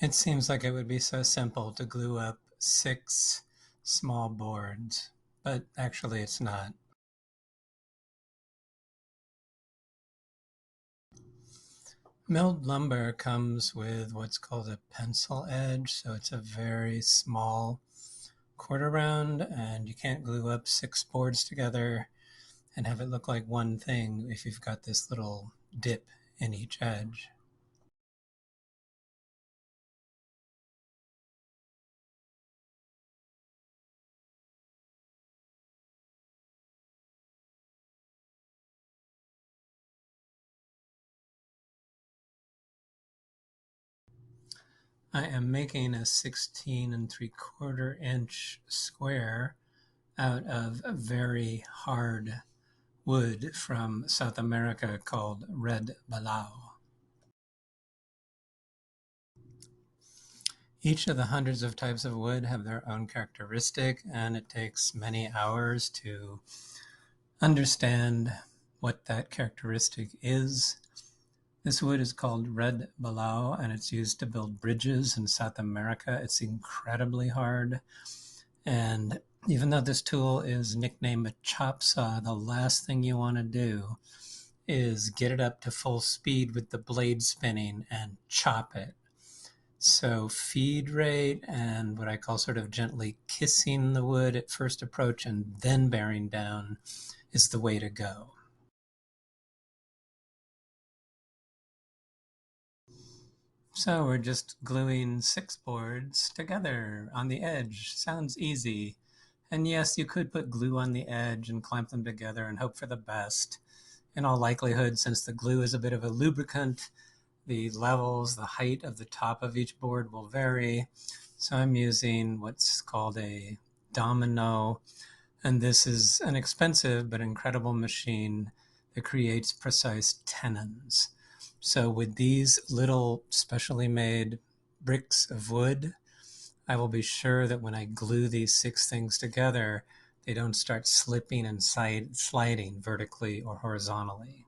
It seems like it would be so simple to glue up 6 small boards, but actually it's not. Milled lumber comes with what's called a pencil edge, so it's a very small quarter round, and you can't glue up 6 boards together and have it look like one thing if you've got this little dip in each edge. I am making a 16 3/4 inch square out of a very hard wood from South America called red balao. Each of the hundreds of types of wood have their own characteristic, and it takes many hours to understand what that characteristic is. This wood is called red balao, and it's used to build bridges in South America. It's incredibly hard. And even though this tool is nicknamed a chop saw, the last thing you want to do is get it up to full speed with the blade spinning and chop it. So feed rate and what I call sort of gently kissing the wood at first approach and then bearing down is the way to go. So we're just gluing 6 boards together on the edge. Sounds easy. And yes, you could put glue on the edge and clamp them together and hope for the best. In all likelihood, since the glue is a bit of a lubricant, the levels, the height of the top of each board will vary. So I'm using what's called a domino, and this is an expensive but incredible machine that creates precise tenons. So with these little specially made bricks of wood, I will be sure that when I glue these 6 things together, they don't start slipping and sliding vertically or horizontally.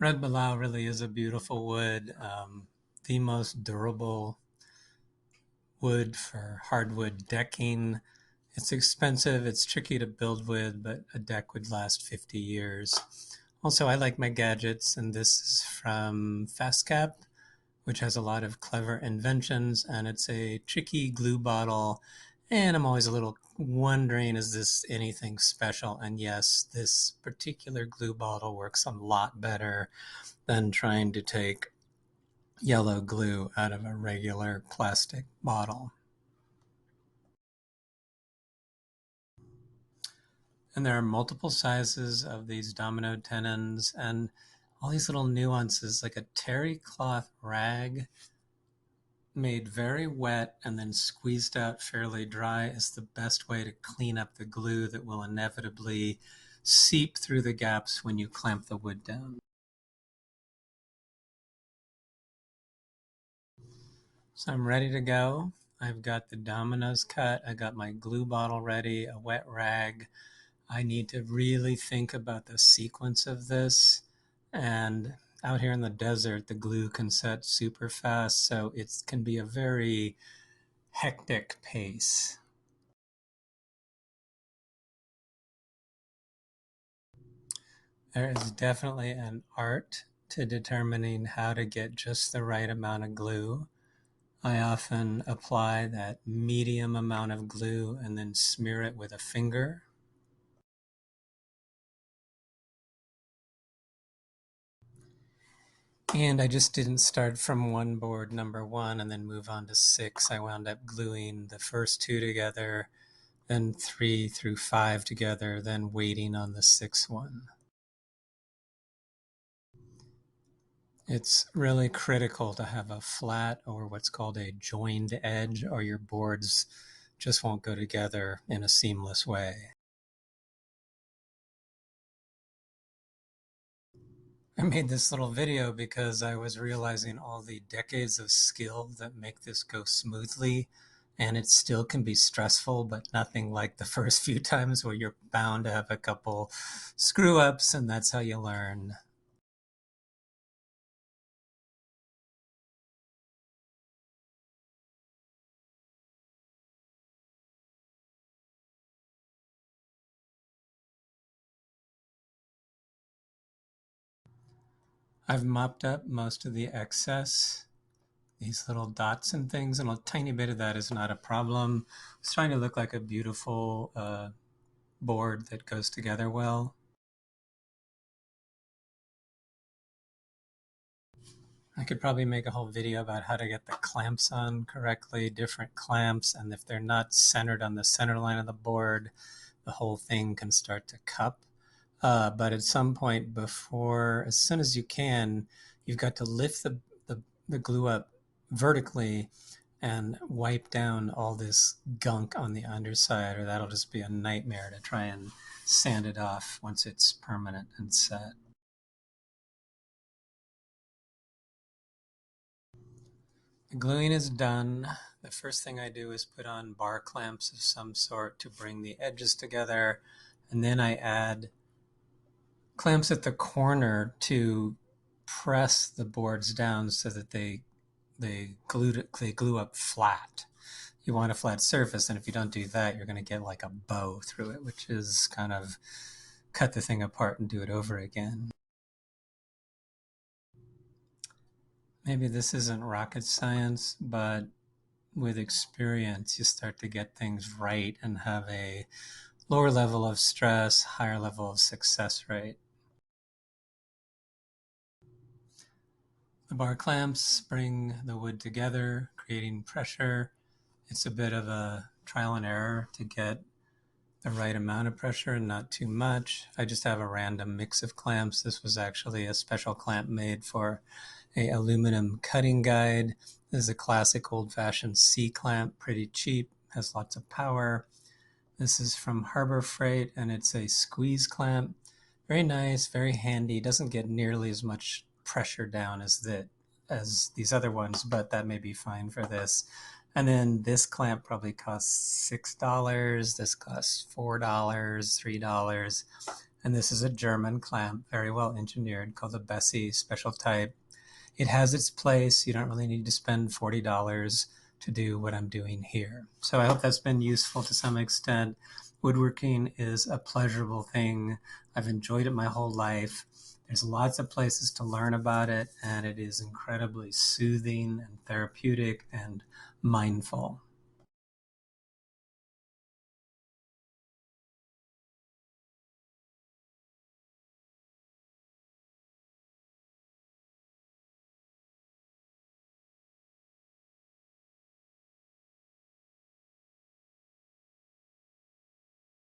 Red Balau really is a beautiful wood, the most durable wood for hardwood decking. It's expensive, it's tricky to build with, but a deck would last 50 years. Also, I like my gadgets, and this is from FastCap, which has a lot of clever inventions, and it's a tricky glue bottle. And I'm always a little wondering, is this anything special? And yes, this particular glue bottle works a lot better than trying to take yellow glue out of a regular plastic bottle. And there are multiple sizes of these domino tenons and all these little nuances, like a terry cloth rag made very wet and then squeezed out fairly dry is the best way to clean up the glue that will inevitably seep through the gaps when you clamp the wood down. So I'm ready to go. I've got the dominoes cut. I got my glue bottle ready, a wet rag. I need to really think about the sequence of this. And out here in the desert, the glue can set super fast, so it can be a very hectic pace. There is definitely an art to determining how to get just the right amount of glue. I often apply that medium amount of glue and then smear it with a finger. And I just didn't start from one board, number 1, and then move on to 6. I wound up gluing the first 2 together, then 3 through 5 together, then waiting on the 6th one. It's really critical to have a flat or what's called a joined edge, or your boards just won't go together in a seamless way. I made this little video because I was realizing all the decades of skill that make this go smoothly, and it still can be stressful, but nothing like the first few times where you're bound to have a couple screw ups, and that's how you learn. I've mopped up most of the excess, these little dots and things, and a tiny bit of that is not a problem. It's trying to look like a beautiful board that goes together well. I could probably make a whole video about how to get the clamps on correctly, different clamps, and if they're not centered on the center line of the board, the whole thing can start to cup. But at some point before, as soon as you can, you've got to lift the glue up vertically and wipe down all this gunk on the underside, or that'll just be a nightmare to try and sand it off once it's permanent and set. The gluing is done. The first thing I do is put on bar clamps of some sort to bring the edges together, and then I add clamps at the corner to press the boards down so that they glue up flat. You want a flat surface, and if you don't do that, you're going to get like a bow through it, which is kind of cut the thing apart and do it over again. Maybe this isn't rocket science, but with experience, you start to get things right and have a lower level of stress, higher level of success rate. The bar clamps bring the wood together, creating pressure. It's a bit of a trial and error to get the right amount of pressure and not too much. I just have a random mix of clamps. This was actually a special clamp made for a aluminum cutting guide. This is a classic old-fashioned C-clamp, pretty cheap, has lots of power. This is from Harbor Freight, and it's a squeeze clamp. Very nice, very handy. Doesn't get nearly as much pressure down as these other ones, but that may be fine for this. And then this clamp probably costs $6. This costs $4, $3. And this is a German clamp, very well engineered, called the Bessie Special Type. It has its place. You don't really need to spend $40 to do what I'm doing here. So I hope that's been useful to some extent. Woodworking is a pleasurable thing. I've enjoyed it my whole life. There's lots of places to learn about it, and it is incredibly soothing and therapeutic and mindful.